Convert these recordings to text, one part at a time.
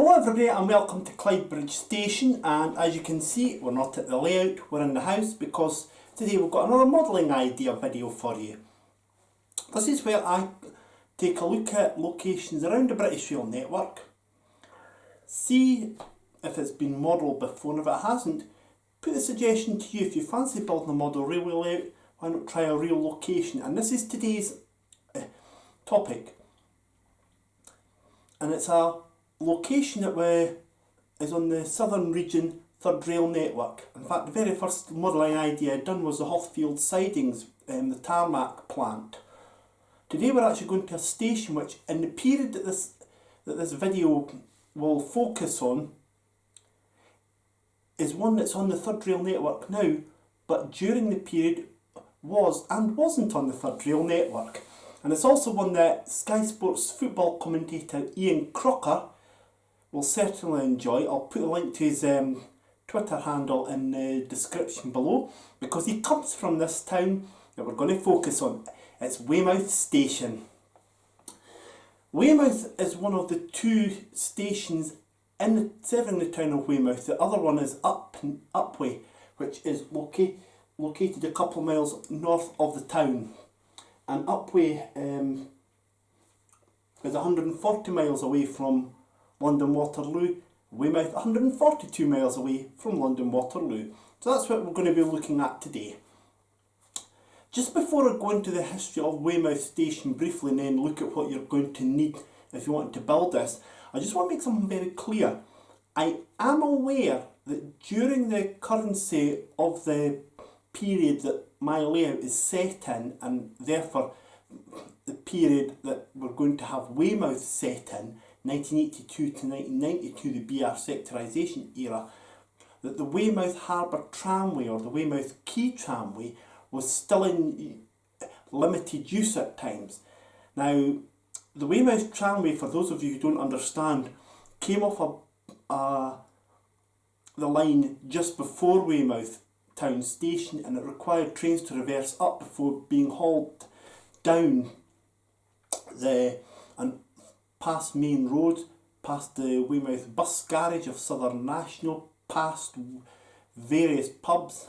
Hello everybody and welcome to Clydebridge station, and as you can see we're not at the layout, we're in the house because today we've got another modelling idea video for you. This is where I take a look at locations around the British Rail network, see if it's been modelled before, and if it hasn't, put the suggestion to you: if you fancy building a model railway layout, why not try a real location? And this is today's topic, and it's a location that is on the Southern Region 3rd Rail Network. In fact, the very first modelling idea I'd done was the Hothfield sidings, the tarmac plant. Today we're actually going to a station which, in the period that this video will focus on, is one that's on the 3rd Rail Network now, but during the period was and wasn't on the 3rd Rail Network. And it's also one that Sky Sports football commentator Ian Crocker will certainly enjoy. I'll put a link to his Twitter handle in the description below, because he comes from this town that we're going to focus on. It's Weymouth Station. Weymouth is one of the two stations serving the town of Weymouth. The other one is Upway, which is located a couple of miles north of the town. And Upway is 140 miles away from London Waterloo, Weymouth 142 miles away from London Waterloo. So that's what we're going to be looking at today. Just before I go into the history of Weymouth Station briefly and then look at what you're going to need if you want to build this, I just want to make something very clear. I am aware that during the currency of the period that my layout is set in, and therefore the period that we're going to have Weymouth set in, 1982 to 1992, the BR sectorisation era, that the Weymouth Harbour Tramway, or the Weymouth Quay Tramway, was still in limited use at times. Now, the Weymouth Tramway, for those of you who don't understand, came off the line just before Weymouth Town Station, and it required trains to reverse up before being hauled down and past Main Road, past the Weymouth bus garage of Southern National, past various pubs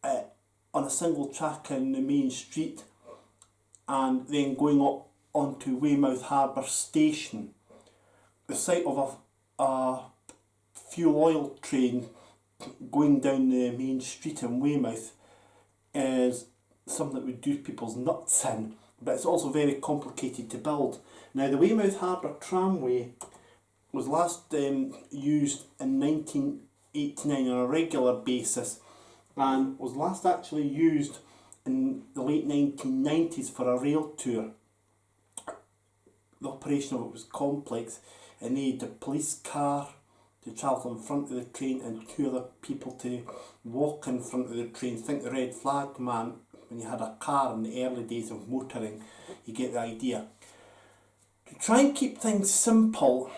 on a single track in the main street, and then going up onto Weymouth Harbour Station. The sight of a fuel oil train going down the main street in Weymouth is something that would do people's nuts in, but it's also very complicated to build. Now, the Weymouth Harbour Tramway was last used in 1989 on a regular basis, and was last actually used in the late 1990s for a rail tour. The operation of it was complex. It needed a police car to travel in front of the train and two other people to walk in front of the train. Think the red flag man, when you had a car in the early days of motoring, you get the idea. To try and keep things simple,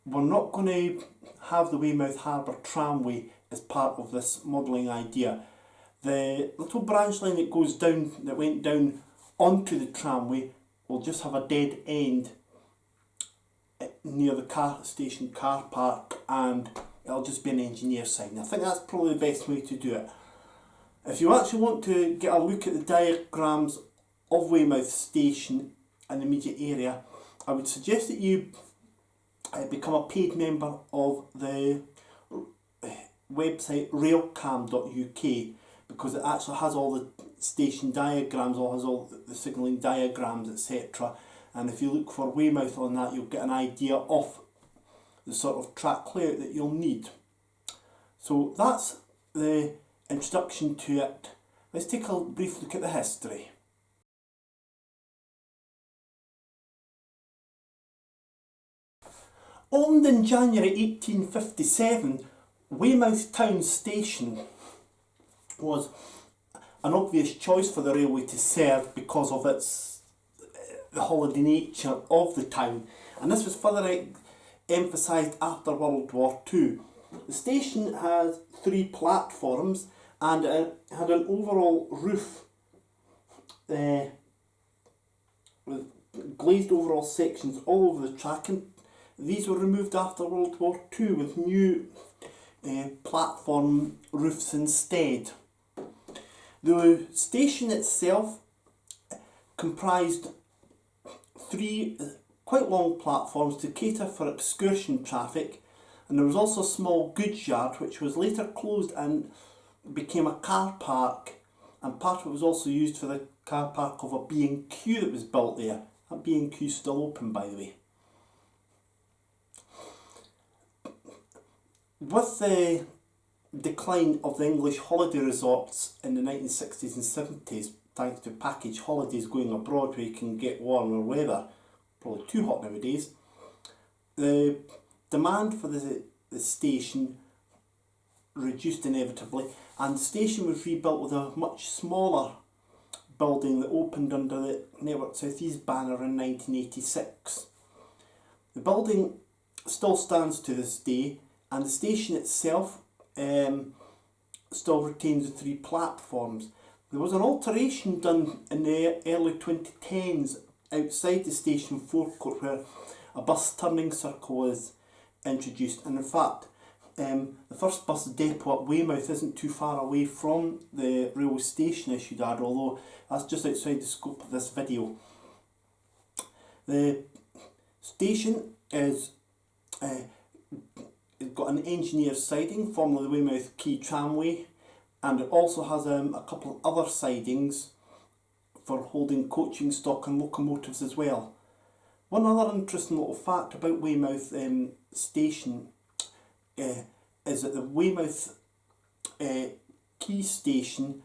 we're not going to have the Weymouth Harbour Tramway as part of this modelling idea. The little branch line that goes down, that went down onto the tramway, will just have a dead end near the car station car park, and it'll just be an engineer sign. I think that's probably the best way to do it. If you actually want to get a look at the diagrams of Weymouth Station and the immediate area, I would suggest that you become a paid member of the website railcam.uk, because it actually has all the station diagrams, has all the signalling diagrams, etc. And if you look for Weymouth on that, you'll get an idea of the sort of track layout that you'll need. So that's the introduction to it. Let's take a brief look at the history. Opened in January 1857, Weymouth Town Station was an obvious choice for the railway to serve because of the holiday nature of the town, and this was further emphasised after World War II. The station has 3 platforms, and it had an overall roof with glazed overall sections all over the track, and These were removed after World War II with new platform roofs instead. The station itself comprised 3 quite long platforms to cater for excursion traffic, and there was also a small goods yard which was later closed and became a car park, and part of it was also used for the car park of a B&Q that was built there. That B&Q is still open, by the way. With the decline of the English holiday resorts in the 1960s and 70s, thanks to package holidays going abroad where you can get warmer weather, probably too hot nowadays, the demand for the station reduced inevitably, and the station was rebuilt with a much smaller building that opened under the Network South East banner in 1986. The building still stands to this day, and the station itself still retains the 3 platforms. There was an alteration done in the early 2010s outside the station forecourt where a bus turning circle was introduced, and in fact the first bus depot at Weymouth isn't too far away from the railway station, I should add, although that's just outside the scope of this video. The station is it's got an engineered siding, formerly the Weymouth Quay tramway, and it also has a couple of other sidings for holding coaching stock and locomotives as well. One other interesting little fact about Weymouth station is that the Weymouth Quay station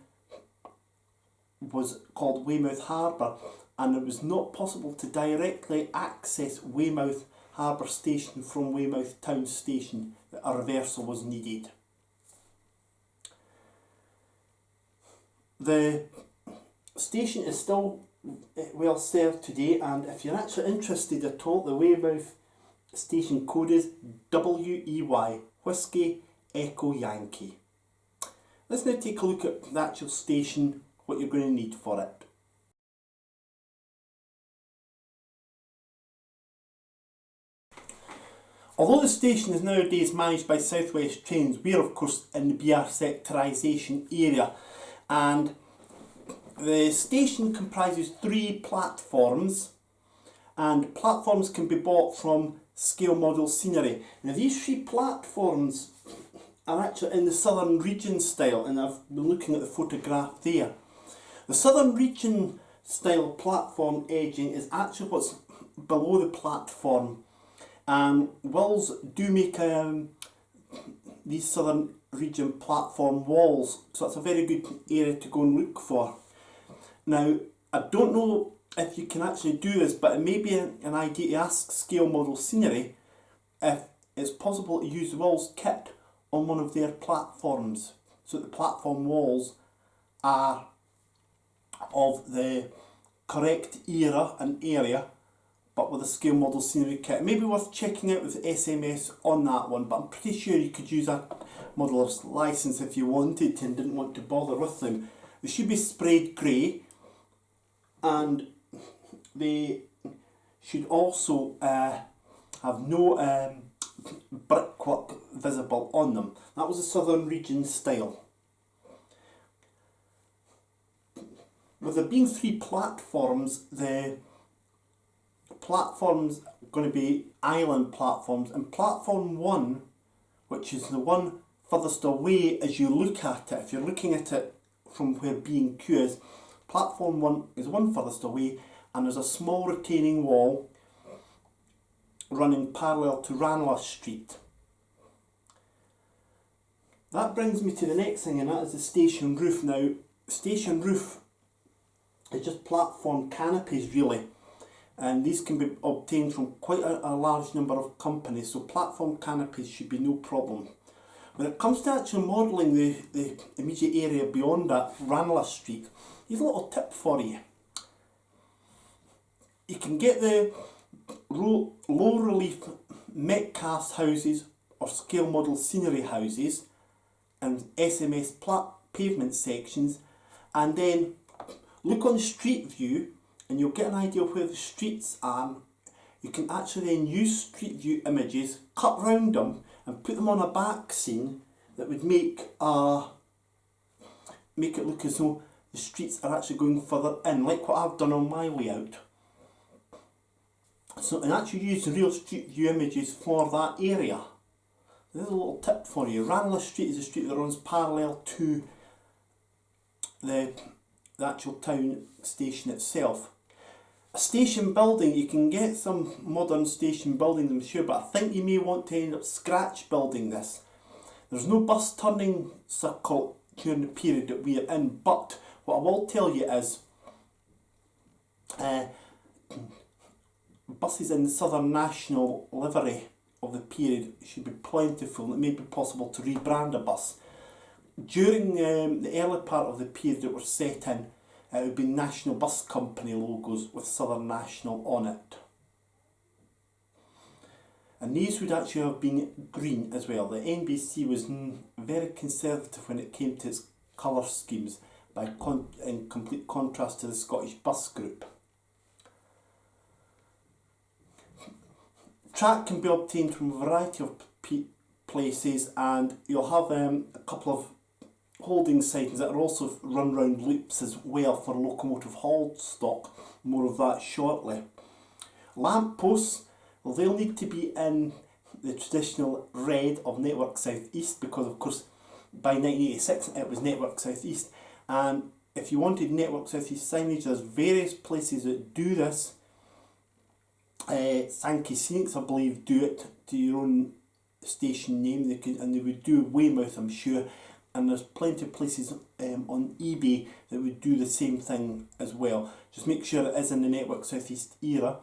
was called Weymouth Harbour, and it was not possible to directly access Weymouth Harbour Station from Weymouth Town Station. A reversal was needed. The station is still well served today, and if you're actually interested at all, the Weymouth station code is WEY, Whiskey Echo Yankee. Let's now take a look at the actual station, what you're going to need for it. Although the station is nowadays managed by South West Trains, we are of course in the BR sectorisation area, and the station comprises 3 platforms, and platforms can be bought from scale model scenery. Now these 3 platforms are actually in the southern region style, and I've been looking at the photograph there. The southern region style platform edging is actually what's below the platform. Wills do make these southern region platform walls, so it's a very good area to go and look for. Now, I don't know if you can actually do this, but it may be an idea to ask Scale Model Scenery if it's possible to use the Wills kit on one of their platforms, so that the platform walls are of the correct era and area, but with a Scale Model Scenery kit. It may be worth checking out with SMS on that one, but I'm pretty sure you could use a modeller's licence if you wanted to and didn't want to bother with them. They should be sprayed grey, and they should also have no brickwork visible on them. That was the southern region style. With there being 3 platforms, the platforms are going to be island platforms, and platform 1, which is the one furthest away as you look at it, if you're looking at it from where B&Q is, platform 1 is one furthest away, and there's a small retaining wall running parallel to Ranelagh Street. That brings me to the next thing, and that is the station roof. Now, station roof is just platform canopies really, and these can be obtained from quite a large number of companies, so platform canopies should be no problem. When it comes to actually modelling the immediate area beyond that, Ranelagh Street, here's a little tip for you. You can get the low relief Metcalfe's houses or scale model scenery houses and SMS pavement sections, and then look on Street View and you'll get an idea of where the streets are. you can actually then use street view images, cut round them and put them on a back scene that would make it look as though the streets are actually going further in, like what I've done on my layout. So, and actually use real street view images for that area. There's a little tip for you. Ranelagh Street is a street that runs parallel to the actual town station itself. A station building, you can get some modern station buildings, I'm sure, but I think you may want to end up scratch building this. There's no bus turning circle during the period that we are in, but what I will tell you is buses in the Southern National livery of the period should be plentiful, and it may be possible to rebrand a bus. During the early part of the period that we're set in, it would be National Bus Company logos with Southern National on it. And these would actually have been green as well. The NBC was very conservative when it came to its colour schemes, in complete contrast to the Scottish Bus Group. Track can be obtained from a variety of places, and you'll have a couple of holding sidings that are also run round loops as well for locomotive hauled stock. More of that shortly. Lamp posts, well, they'll need to be in the traditional red of Network South East, because of course by 1986 it was Network South East, and if you wanted Network South East signage, there's various places that do this. Sankey Scenics, I believe, do it to your own station name. They would do Weymouth, I'm sure, and there's plenty of places on eBay that would do the same thing as well. Just make sure it is in the Network South East era.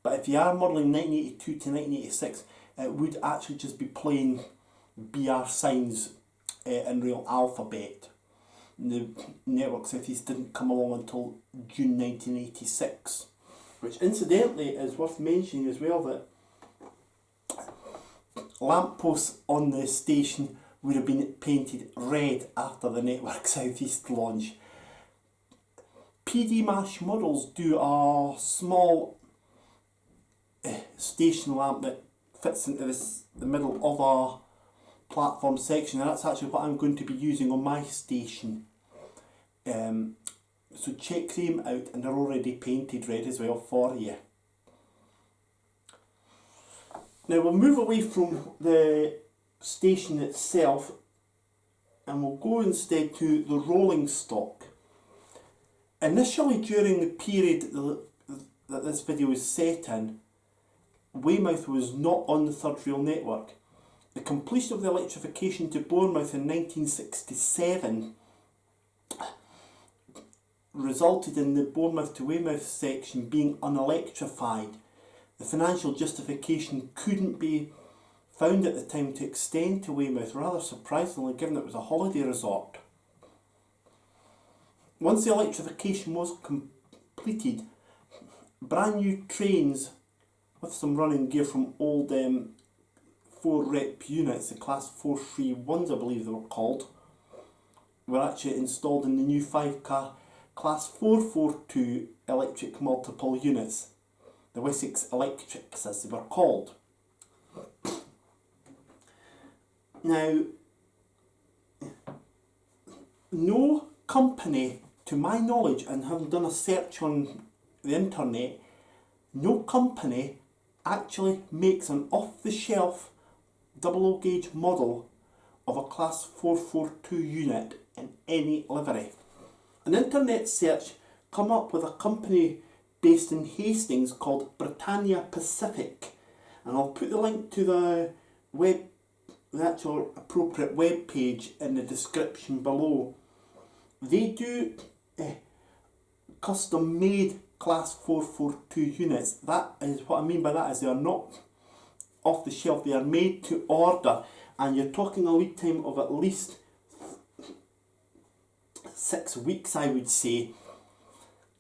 But if you are modelling 1982 to 1986, it would actually just be plain BR signs in real alphabet. The Network South East didn't come along until June 1986. Which incidentally is worth mentioning as well, that lampposts on the station would have been painted red after the Network South East launch. PD MASH models do a small station lamp that fits into the middle of a platform section, and that's actually what I'm going to be using on my station. So check them out, and they're already painted red as well for you. Now we'll move away from the station itself and we'll go instead to the rolling stock. Initially, during the period that this video is set in, Weymouth was not on the third rail network. The completion of the electrification to Bournemouth in 1967 resulted in the Bournemouth to Weymouth section being unelectrified. The financial justification couldn't be found at the time to extend to Weymouth, rather surprisingly given it was a holiday resort. Once the electrification was completed, brand new trains with some running gear from old 4-rep units, the class 431s I believe they were called, were actually installed in the new 5-car class 442 electric multiple units, the Wessex Electrics as they were called. Now, no company, to my knowledge, and having done a search on the internet, no company actually makes an off-the-shelf double gauge model of a class 442 unit in any livery. An internet search come up with a company based in Hastings called Britannia Pacific, and I'll put the link to the actual appropriate web page in the description below. They do custom made class 442 units. That is what I mean by that, is they are not off the shelf, they are made to order, and you're talking a lead time of at least 6 weeks, I would say,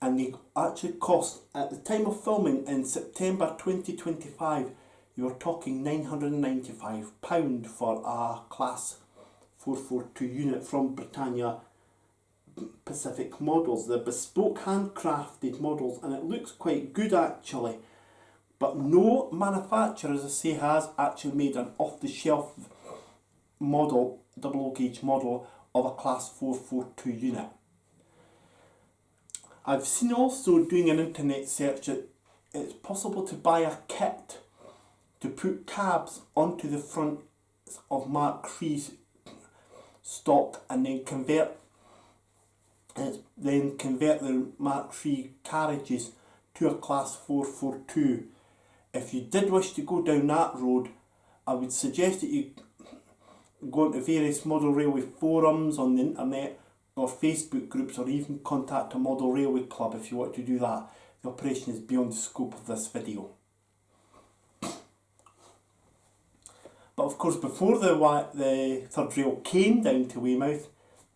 and they actually cost, at the time of filming in September 2025, you're talking £995 for a class 442 unit from Britannia Pacific models. They're bespoke handcrafted models, and it looks quite good actually, but no manufacturer, as I say, has actually made an off-the-shelf model, double O gauge model of a class 442 unit. I've seen also, doing an internet search, that it's possible to buy a kit to put tabs onto the front of Mark III's stock and then convert the Mark III carriages to a class 442. If you did wish to go down that road, I would suggest that you go into various model railway forums on the internet or Facebook groups, or even contact a model railway club if you want to do that. The operation is beyond the scope of this video. But of course, before the third rail came down to Weymouth,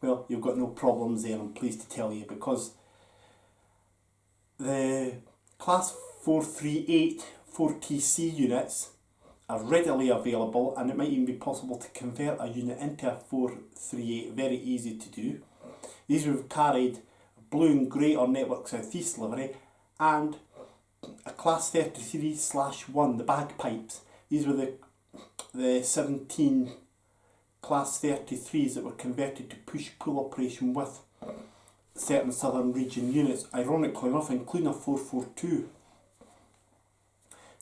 well, you've got no problems there, I'm pleased to tell you, because the class 438 4TC units are readily available, and it might even be possible to convert a unit into a 438, very easy to do. These would have carried blue and grey or Network South East livery, and a class 33/1, the bagpipes. These were the 17 class 33s that were converted to push-pull operation with certain southern region units, ironically enough including a 442.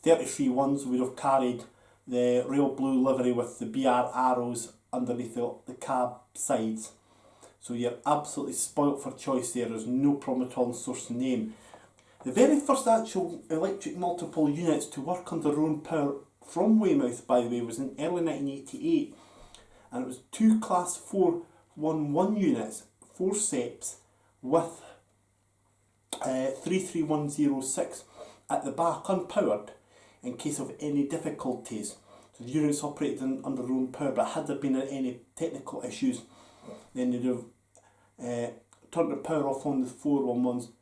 33 ones would have carried the rail blue livery with the BR arrows underneath the cab sides. So you're absolutely spoilt for choice there. There's no problem at all in source and name. The very first actual electric multiple units to work on their own power from Weymouth, by the way, was in early 1988, and it was two class 411 units, 4 seps, with 33106 at the back, unpowered, in case of any difficulties. So the units operated under their own power, but had there been any technical issues, then they'd have turned the power off on the 411s,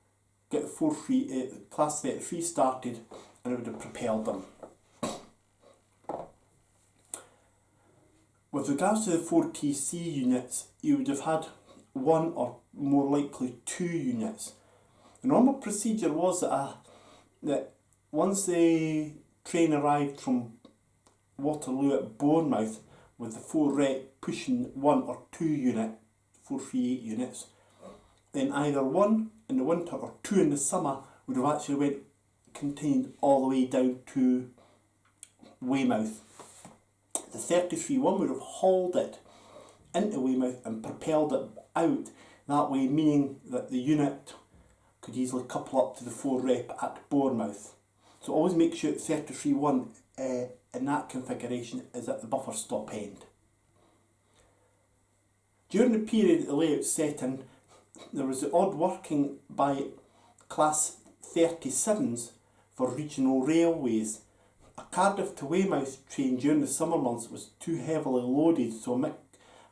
get the class 33 started, and it would have propelled them. With regards to the 4TC units, you would have had one or more likely 2 units. The normal procedure was that once the train arrived from Waterloo at Bournemouth, with the 4 rep pushing 1 or 2 unit, 438 units, then either 1 in the winter or 2 in the summer would have actually continued all the way down to Weymouth. The 33-1 would have hauled it into Weymouth and propelled it out, that way meaning that the unit could easily couple up to the 4 rep at Bournemouth. So always make sure that 33-1 in that configuration is at the buffer stop end. During the period that the layout set in, there was the odd working by class 37s for regional railways. A Cardiff to Weymouth train during the summer months was too heavily loaded, so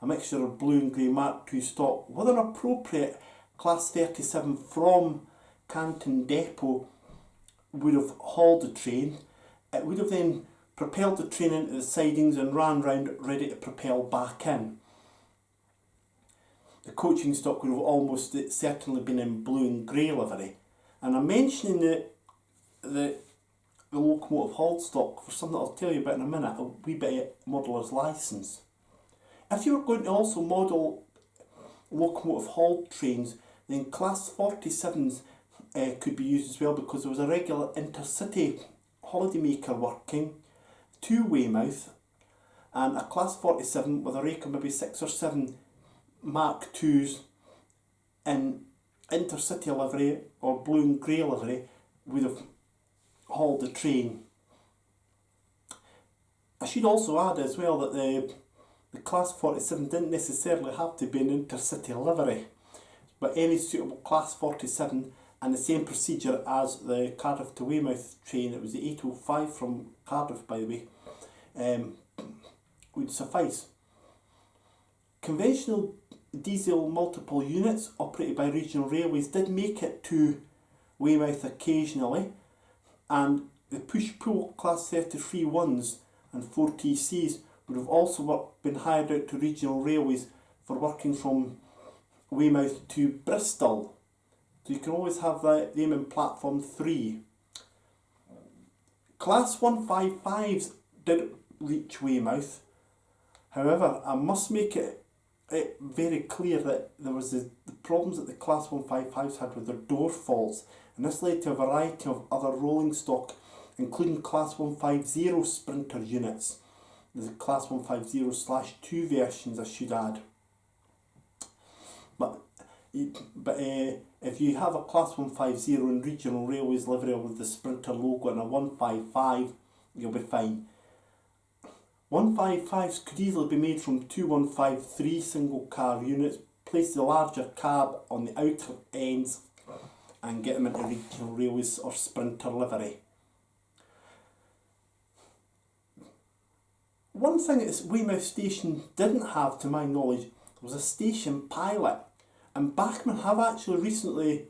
a mixture of blue and grey Mark II stock with an appropriate class 37 from Canton Depot would have hauled the train. It would have then propelled the train into the sidings and ran round ready to propel back in. The coaching stock would have almost certainly been in blue and grey livery. And I'm mentioning the locomotive hauled stock for something I'll tell you about in a minute, a wee bit of modeller's licence. If you were going to also model locomotive hauled trains, then class 47s could be used as well, because there was a regular intercity holidaymaker working to Weymouth, and a class 47 with a rake of maybe 6 or 7 Mark IIs in intercity livery or blue and grey livery would have hauled the train. I should also add as well that the class 47 didn't necessarily have to be an intercity livery, but any suitable class 47, and the same procedure as the Cardiff to Weymouth train, it was the 805 from Cardiff by the way, would suffice. Conventional diesel multiple units operated by regional railways did make it to Weymouth occasionally, and the push-pull class 33 ones and 4TCs would have also been hired out to regional railways for working from Weymouth to Bristol. So you can always have them in platform 3. Class 155s did reach Weymouth. However, I must make it very clear that there was the problems that the Class 155s had with their door faults, and this led to a variety of other rolling stock, including Class 150 Sprinter units. The Class 150/2 versions, I should add. But if you have a Class 150 in Regional Railways livery with the Sprinter logo and a 155, you'll be fine. 155s could easily be made from two 153 single car units. Place the larger cab on the outer ends and get them into Regional Railways or Sprinter livery. One thing that Weymouth Station didn't have, to my knowledge, was a station pilot, and Bachmann have actually recently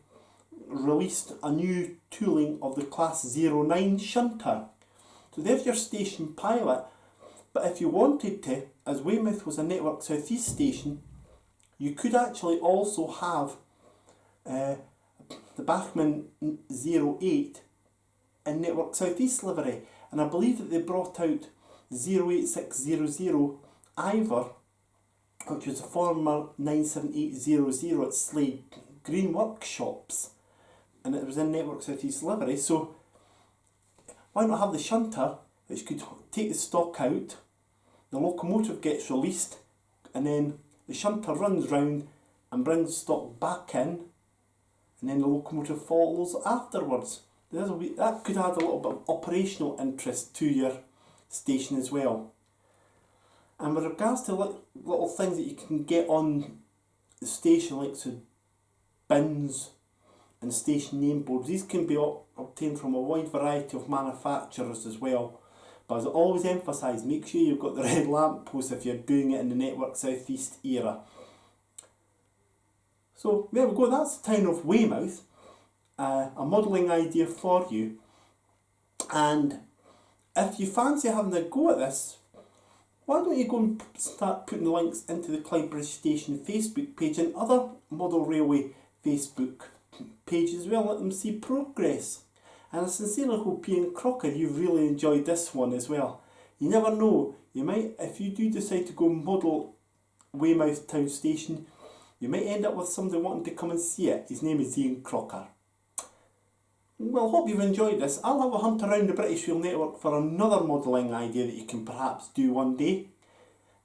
released a new tooling of the Class 09 shunter. So there's your station pilot, but if you wanted to, as Weymouth was a Network South East station, you could actually also have the Bachmann 08 in Network South East livery, and I believe that they brought out 08600 Ivor, which was a former 97800 at Slade Green Workshops, and it was in Network South East livery. So why not have the shunter, which could take the stock out, the locomotive gets released, and then the shunter runs round and brings stock back in, and then the locomotive follows afterwards. That could add a little bit of operational interest to your station as well. And with regards to little things that you can get on the station, like bins and station name boards, these can be obtained from a wide variety of manufacturers as well. But as I always emphasise, make sure you've got the red lamp post if you're doing it in the Network South East era. So there we go, that's the town of Weymouth, a modelling idea for you. And if you fancy having a go at this, why don't you go and start putting the links into the Clydebridge Station Facebook page and other model railway Facebook pages as well, let them see progress. And I sincerely hope, Ian Crocker, you've really enjoyed this one as well. You never know, you might, if you do decide to go model Weymouth Town Station, you might end up with somebody wanting to come and see it. His name is Ian Crocker. Well, hope you've enjoyed this. I'll have a hunt around the British Rail Network for another modelling idea that you can perhaps do one day.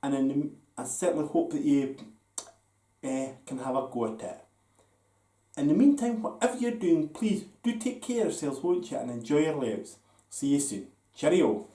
And then I certainly hope that you can have a go at it. In the meantime, whatever you're doing, please do take care of yourselves, won't you? And enjoy your layouts. See you soon. Cheerio.